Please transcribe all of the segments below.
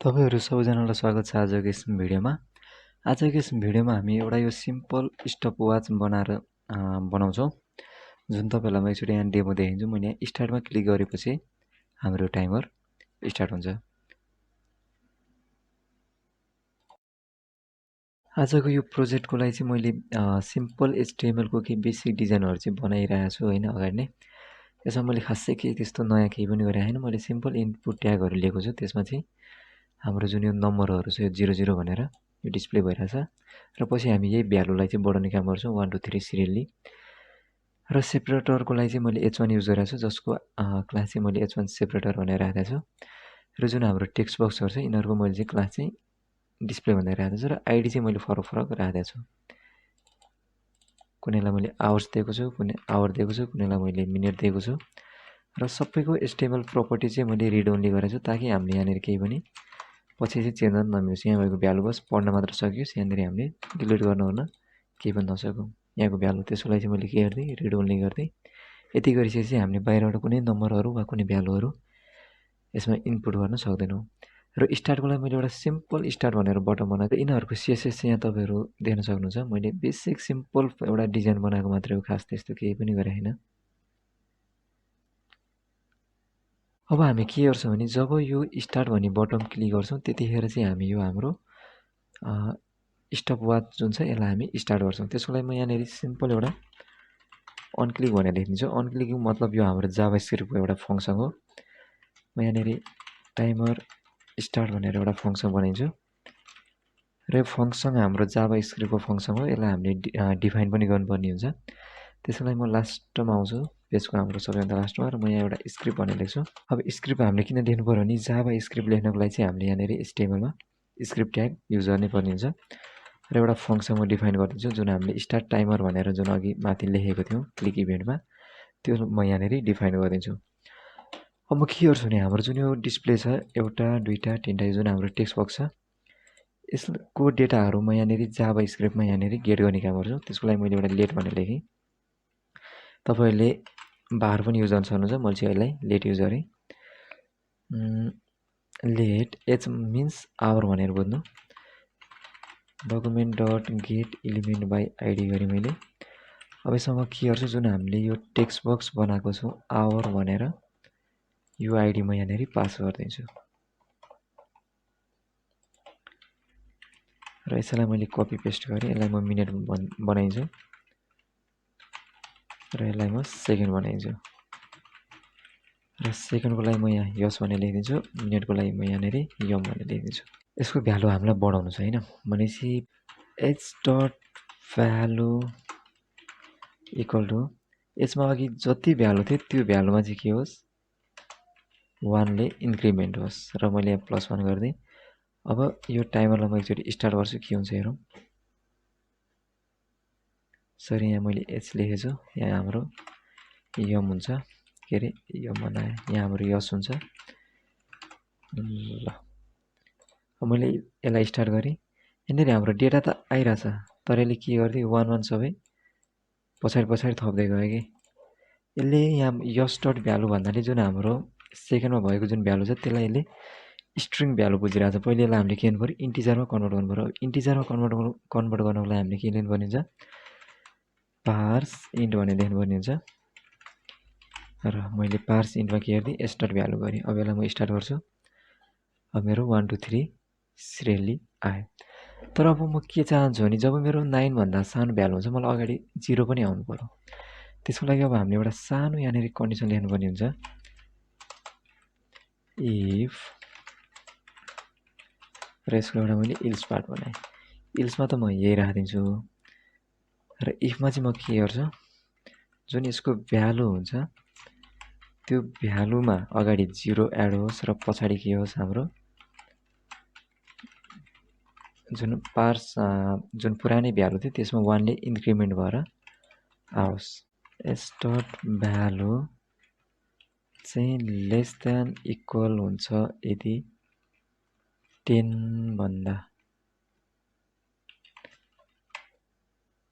तपाईहरु सबैजनालाई स्वागत छ आजको यस भिडियोमा। आजको यस भिडियोमा हामी एउटा यो सिम्पल स्टपवाच बनाउँछौँ, जुन तपाईहरुलाई म एकचोटि यहाँ डेमो देखाइदिन्छु। मैले यहाँ स्टार्टमा क्लिक गरेपछि हाम्रो टाइमर स्टार्ट हुन्छ। आजको यो प्रोजेक्टको लागि चाहिँ मैले सिम्पल एचटीएमएल को केही बेसिक डिजाइनहरु चाहिँ बनाइरहेको छु हैन अगाडि नै। यसमा मैले खासै केही त्यस्तो नयाँ केही पनि गरेको छैन। मैले सिम्पल इनपुट ट्यागहरु लिएको छु। त्यसमा चाहिँ हाम्रो जुन यो नम्बरहरु छ यो 00 भनेर यो डिस्प्ले भइरहेछ र पछि हामी यही भ्यालुलाई चाहिँ बढाउने काम गर्छौं 1 2 3 सिरियली। र सेपरेटरको लागि चाहिँ मैले h1 युज गरेको छु, जसको क्लास चाहिँ मैले h1 सेपरेटर भनेर राखेको छु। र जुन हाम्रो टेक्स्ट बक्सहरु छ यिनीहरुको मैले चाहिँ क्लास चाहिँ डिस्प्ले भनेर राखेको छु र आईडी चाहिँ मैले फरक फरक राखेको छु। कुनैलाई मैले आवर्स दिएको छु, कुनै आवर दिएको छु, कुनैलाई मैले मिनेट दिएको छु र सबैको एचटीएमएल प्रपर्टी चाहिँ मैले रिड ओन्ली गरेको छु ताकि हामीले यहाँनिर केही पनि पछि चाहिँ चेन्ज गर्न नमिलोस्। यहाँ भएको भ्यालु बस पढ्न मात्र सकियोस्, यहाँनिर हामीले डिलिट गर्न ओर्न केही पनि नसकौं। यहाँको भ्यालु त्यसको लागि चाहिँ मैले के गर्दै रिड ओन्ली गर्दै। यति गरिसकेपछि हामीले बाहिरबाट कुनै नम्बरहरु वा कुनै भ्यालुहरु यसमा इनपुट गर्न सक्दैनौं। र स्टार्टको लागि मैले एउटा सिम्पल स्टार्ट भनेर बटन बनाएको। यिनीहरुको सीएसएस चाहिँ यहाँ तपाईहरु देख्न सक्नुहुन्छ। मैले बेसिक सिम्पल एउटा डिजाइन बनाएको मात्रै हो, खास त्यस्तो केही पनि गरे हैन। अब हामी के गर्छौं भने जब यो स्टार्ट भन्ने बटन क्लिक गर्छौं त्यतिखेर चाहिँ हामी यो हाम्रो स्टपवाच जुन छ यसलाई हामी स्टार्ट गर्छौं। त्यसको लागि म यहाँनेरि सिम्पल एउटा अन क्लिक भनेर लेखिदिन्छु। अन क्लिक मतलब यो हाम्रो जाभास्क्रिप्टको एउटा फंक्सन हो। म यहाँनेरि टाइमर स्टार्ट भनेर एउटा फंक्सन बनाइदिन्छु र यो फंक्सन हाम्रो जाभास्क्रिप्टको फंक्सन हो। यसलाई हामीले डिफाइन पनि गर्नुपर्ने हुन्छ। त्यसको लागि म लास्टमा आउँछु, पेजको हाम्रो सबैभन्दा लास्टमा, र म यहाँ एउटा स्क्रिप्ट भनेर लेख्छु। अब स्क्रिप्ट हामीले किन लेख्नु पर्यो भने जाभास्क्रिप्ट लेख्नको लागि चाहिँ हामीले यहाँनेरि एचटीएमएल मा स्क्रिप्ट ट्याग युज गर्नै पर्ने हुन्छ र एउटा फंक्सन म डिफाइन गर्दिन्छु जुन हामीले स्टार्ट टाइमर भनेर जुन अघि माथि लेखेको थियौं क्लिक इभेन्टमा, त्यो म यहाँनेरि डिफाइन गर्दिन्छु। अब म के गर्छु भने हाम्रो जुन यो डिस्प्ले छ एउटा दुईटा तीनटा जुन हाम्रो टेक्स्ट बक्स छ यसको डेटाहरु म यहाँनेरि जाभास्क्रिप्टमा यहाँनेरि गेट गर्ने काम गर्छु। त्यसको लागि मैले एउटा लेट भनेर लेखेँ। तपाईहरुले बार पनि युज गर्न सक्नुहुन्छ। मैले चाहिँ यसलाई लेट युज गरे। लेट h मिन्स आवर भनेर बुझ्नु। Document dot get element by ID गरे मैले। अब यसमा के गर्छु जुन हामीले यो टेक्स्ट बक्स बनाएको छौं आवर भनेर यो आईडी म यहाँनेरि पास गर्दिन्छु र यसलाई मैले कपी पेस्ट गरे। यसलाई म मिनेट बनाइदिन्छु र यसलाई म सेकेन्ड बनाइदिन्छु र सेकेन्डको लागि म यहाँ यस भनेर लेखिदिन्छु। मिनेटको लागि म यहाँनेरि यम भनेर लेखिदिन्छु। यसको भ्यालु हामीलाई बढाउनु छ हैन भनेपछि h dot value equal to यसमा अघि जति भ्यालु थियो त्यो भ्यालुमा चाहिँ के होस् 1 ले इन्क्रिमेन्ट होस् र मैले यहाँ +1 गर्दै। अब यो टाइमरलाई म एकचोटि स्टार्ट गर्छु के हुन्छ हेरौं। सरी यहाँ मैले h लेखेछु, यहाँ हाम्रो यम हुन्छ, के रे यम बनाए, यहाँ हाम्रो यस हुन्छ। ल अब मैले यसलाई स्टार्ट गरे। यहाँनेरि हाम्रो डेटा त आइराछ तर यसले के गर्दै 1 1 सबै पछाडी थप्दै गयो के। यसले यहाँ यस डट भ्यालु भन्नाले जुन हाम्रो सेकेन्डमा भएको जुन भ्यालु छ त्यसलाई यसले स्ट्रिङ भ्यालु बुझिरहेछ। पहिले यसलाई हामीले के गर्नु पर्यो इन्टिजरमा कन्भर्ट गर्नु पर्यो। इन्टिजरमा कन्भर्ट गर्नको लागि हामीले के लेख्नुपर्ने हुन्छ पार्स इन्ट भनेर लेख्नुपर्ने हुन्छ र मैले पार्स इन्टमा के गर्दै s डट भ्यालु गरे। अब यसलाई म स्टार्ट गर्छु। अब मेरो 1 2 3 सिरियली आयो। तर अब म के चाहन्छु भने जब मेरो 9 भन्दा सानो भ्यालु हुन्छ मलाई अगाडि 0 पनि आउनु पर्यो। त्यसको लागि अब हामीले एउटा सानो यहाँनेरि कन्डिसन लेख्नुपर्ने हुन्छ इफ र यसको एउटा मैले इल्स पार्ट बनाएँ। इल्समा त म यही राखिदिन्छु र इफमा चाहिँ म के गर्छु जुन यसको भ्यालु हुन्छ त्यो भ्यालुमा अगाडि 0 एड होस् र पछाडि के होस् हाम्रो जुन पार्स जुन पुरानै भ्यालु थियो त्यसमा 1 ले इन्क्रिमेन्ट भएर आओस्। s डट भ्यालु चाहिँ लेस देन इक्वल हुन्छ यदि 10 भन्दा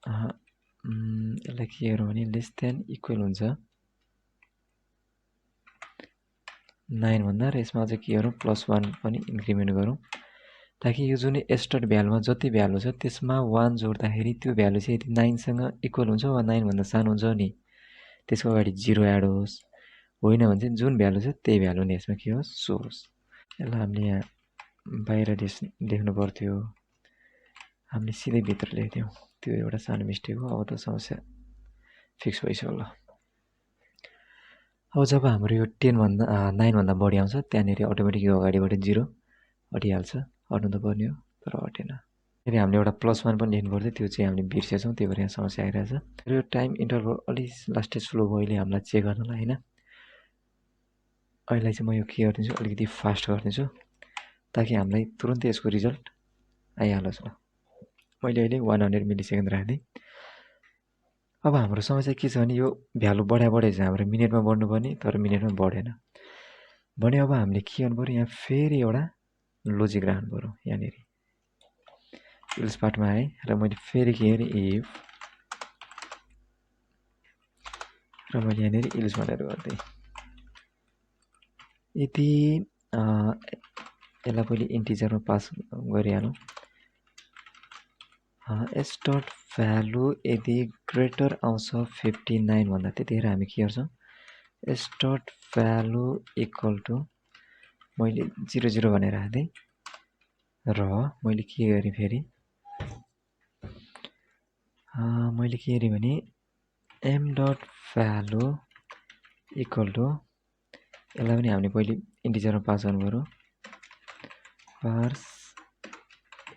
यसलाई के गरौँ भने लेस देन इक्वल हुन्छ 9 भन्दा र यसमा अझै के गरौँ +1 पनि इन्क्रिमेन्ट गरौँ ताकि यो जुन स्टार्ट भ्यालुमा जति भ्यालु छ त्यसमा 1 जोड्दाखेरि त्यो भ्यालु चाहिँ यदि 9 सँग इक्वल हुन्छ वा 9 भन्दा सानो हुन्छ नि त्यसको अगाडि 0 एड होस् होइन भने चाहिँ जुन भ्यालु छ त्यही भ्यालु नै यसमा के होस् सो होस् यसलाई हामीले यहाँ बाहिर लेख्नु पर्थ्यो हामीले सिधै भित्र लेख्थ्यौँ त्यो एउटा सानो मिस्टेक हो अब त समस्या फिक्स भइसक्यो ल अब जब हाम्रो यो 10 भन्दा 9 भन्दा बढी आउँछ त्यहाँनिर अटोमेटिक यो अगाडिबाट 0 हटिहाल्छ हट्नु त पर्ने हो तर हटेन फेरि हामीले एउटा +1 पनि लेख्नु पर्थ्यो त्यो चाहिँ हामीले बिर्सेछौँ त्यही भएर यहाँ समस्या आइरहेछ यो टाइम इन्टरभल अलि लास्टै स्लो भयो अहिले हामीलाई चेक गर्नलाई होइन अहिले चाहिँ म यो के गरिदिन्छु अलिकति फास्ट गरिदिन्छु ताकि हामीलाई तुरुन्तै यसको रिजल्ट आइहालोस् ल मैले अहिले 100 मिलिसेकेन्ड राखिदिएँ अब हाम्रो समस्या के छ भने यो भ्यालु बढाइ छ हाम्रो मिनेटमा बढ्नुपर्ने तर मिनेटमा बढेन भने अब हामीले के गर्नु पर्यो यहाँ फेरि एउटा लोजिक राख्नु पर्यो यहाँनिर इल्स पार्टमा आएँ र मैले फेरि के गरेँ इफ र मैले यहाँनिर इल्स भनेर गरिदिएँ यदि यसलाई पहिले इन्टिजरमा पास गरिहालौँ स्टार्ट भ्यालु यदि ग्रेटर आउँछ 59 भन्दा त्यतिखेर हामी के गर्छौँ स्टार्ट भ्यालु इक्वल टु मैले 00 भनेर राख्दिएँ र मैले के गरेँ फेरि मैले के गरेँ भने m dot value equal to यसलाई पनि हामीले पहिले इन्टिजरमा पास गर्नु पर्यो पार्स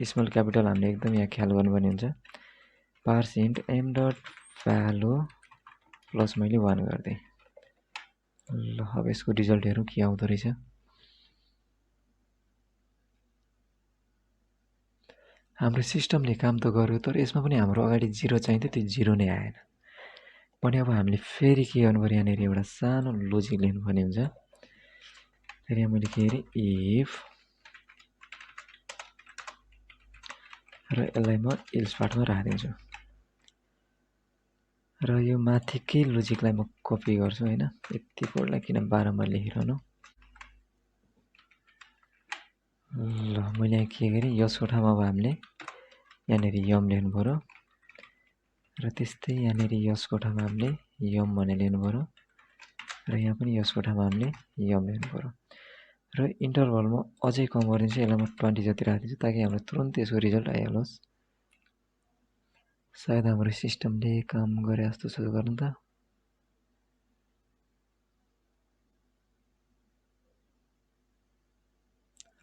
स्मल क्यापिटल हामीले एकदम यहाँ ख्याल गर्नुपर्ने हुन्छ parse int m dot value plus मैले 1 गरिदिएँ ल अब यसको रिजल्ट हेरौँ के आउँदो रहेछ हाम्रो सिस्टमले काम त गर्यो तर यसमा पनि हाम्रो अगाडि 0 चाहिन्थ्यो त्यो 0 नै आएन भने अब हामीले फेरि के गर्नु पर्यो यहाँनिर एउटा सानो लोजिक लेख्नुपर्ने हुन्छ फेरि यहाँ मैले के गरेँ इफ र यसलाई म इल्स पार्टमा राखिदिन्छु र यो माथिकै लोजिकलाई म कपी गर्छु होइन यति कोडलाई किन बारम्बार लेखिरहनु ल मैले यहाँ के गरेँ यसको ठाउँमा अब हामीले यहाँनिर यम लेख्नु पर्यो र त्यस्तै यहाँनिर यसको ठाउँमा हामीले यम भनेर लेख्नु पर्यो र यहाँ पनि यसको ठाउँमा हामीले यम लेख्नु पर्यो र इन्टरभलमा अझै कम गरिदिन्छु यसलाई म 20 जति राखिदिन्छु ताकि हाम्रो तुरुन्तै यसको रिजल्ट आइहालोस् सायद हाम्रो सिस्टमले काम गरे जस्तो छ गर्नु त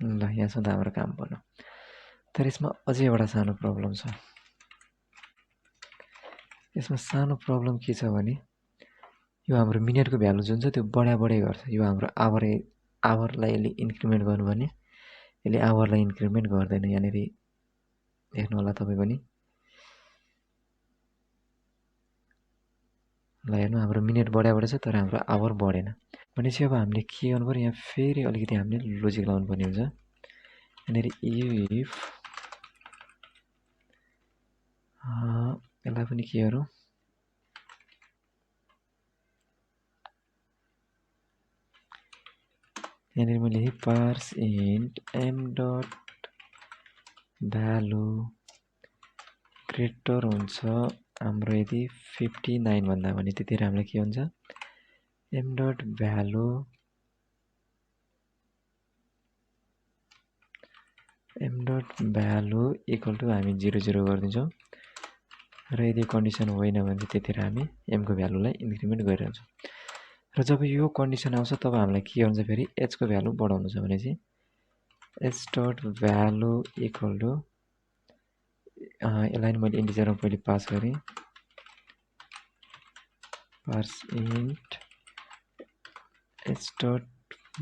ल यहाँसम्म त हाम्रो काम भयो तर यसमा अझै एउटा सानो प्रब्लम छ यसमा सानो प्रब्लम के छ भने यो हाम्रो मिनेटको भ्यालु जुन छ त्यो बढाइ गर्छ यो हाम्रो आवरलाई यसले इन्क्रिमेन्ट गर्नुपर्ने यसले आवरलाई इन्क्रिमेन्ट गर्दैन यहाँनिर हेर्नु होला तपाईँ पनि ल हेर्नु हाम्रो मिनेट बढाइ छ तर हाम्रो आवर बढेन भनेपछि अब हामीले के गर्नु पर्यो यहाँ फेरि अलिकति हामीले लोजिक लाउनु पर्ने हुन्छ यहाँनिर इफ यसलाई पनि के गरौँ यहाँनिर मैले parse int m dot value greater हुन्छ हाम्रो यदि 59 भन्दा भने त्यतिखेर हामीलाई के हुन्छ m dot value equal to हामी 00 गरिदिन्छौँ र यदि कन्डिसन होइन भने त्यतिखेर हामी m को भ्यालुलाई इन्क्रिमेन्ट गरिरहन्छौँ र जब यो कन्डिसन आउँछ तब हामीलाई के हुन्छ फेरि h को भ्यालु बढाउनु छ भने चाहिँ h dot value equal to यसलाई मैले इन्टिजरमा पहिले पास गरेँ parse int h dot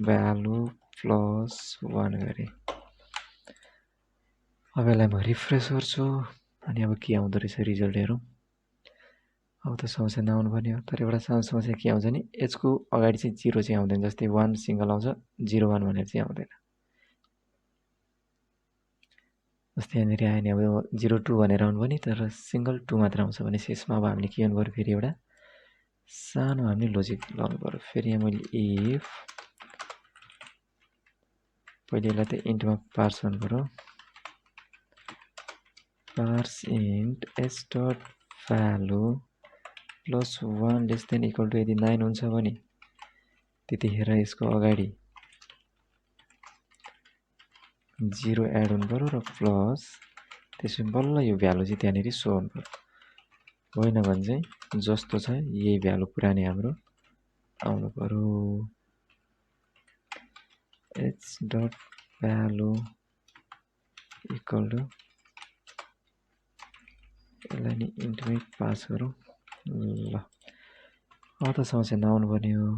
value plus 1 गरेँ अब यसलाई म रिफ्रेस गर्छु अनि अब के आउँदो रहेछ रिजल्ट हेरौँ अब त समस्या नआउनु पर्ने हो तर एउटा सानो समस्या के आउँछ नि एचको अगाडि चाहिँ 0 चाहिँ आउँदैन जस्तै 1 सिङ्गल आउँछ 01 भनेर चाहिँ आउँदैन जस्तै यहाँनिर आयो नि अब 02 भनेर आउनु पर्ने तर सिङ्गल 2 मात्र आउँछ भने यसमा अब हामीले के गर्नु पर्यो फेरि एउटा सानो हामीले लोजिक लाउनु पर्यो फेरि यहाँ मैले इफ पहिले यसलाई त इन्टमा पार्स गर्नु पर्यो parse int s dot value plus 1 less than equal to यदि 9 हुन्छ भने त्यतिखेर यसको अगाडि 0 एड हुनु पर्यो र प्लस त्यसपछि बल्ल यो भ्यालु चाहिँ त्यहाँनिर सो हुनु पर्यो होइन भने चाहिँ जस्तो छ यही भ्यालु पुरानै हाम्रो आउनु पर्यो h dot value equal to यसलाई नि इन्टमै पास गरौँ ल अब त समस्या नआउनु पर्ने हो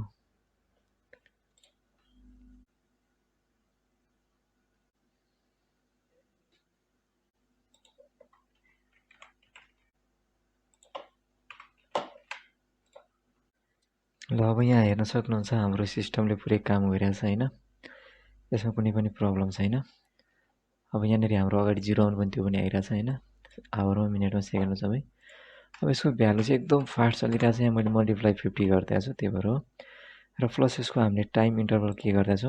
ल अब यहाँ हेर्न सक्नुहुन्छ हाम्रो सिस्टमले पुरै काम गरिरहेछ हैन यसमा कुनै पनि प्रब्लम छैन अब यहाँनिर हाम्रो अगाडि 0 आउनु पनि त्यो पनि आइरहेछ हैन आवरमा मिनेटमा सेकेन्डमा सबै अब यसको भ्यालु चाहिँ एकदम फास्ट चलिरहेछ यहाँ मैले मल्टिप्लाई 50 गरिदिएको छु त्यही भएर हो र प्लस यसको हामीले टाइम इन्टरभल के गर्दैछ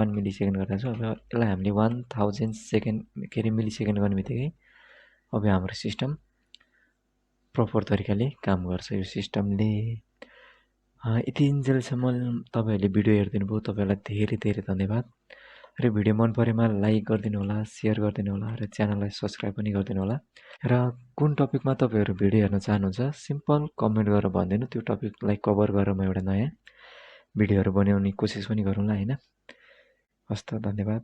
1 मिली सेकेन्ड गर्दैछ अब यसलाई हामीले 1000 सेकेन्ड के अरे मिली सेकेन्ड गर्ने बित्तिकै अब हाम्रो सिस्टम प्रपर तरिकाले काम गर्छ यो सिस्टमले यतिन्जेलसम्म तपाईहरुले भिडियो हेरिदिनु भयो तपाईहरुलाई धेरै धेरै धन्यवाद र भिडियो मन परेमा लाइक गरिदिनु होला शेयर गरिदिनु होला र च्यानललाई सब्स्क्राइब पनि गरिदिनु होला र कुन टपिकमा तपाईहरु भिडियो हेर्न चाहनुहुन्छ सिम्पल कमेन्ट गरेर भनिदिनु त्यो टपिकलाई कभर गरेर म एउटा नयाँ भिडियोहरु बनाउने कोसिस पनि गरौँला हैन हस्त धन्यवाद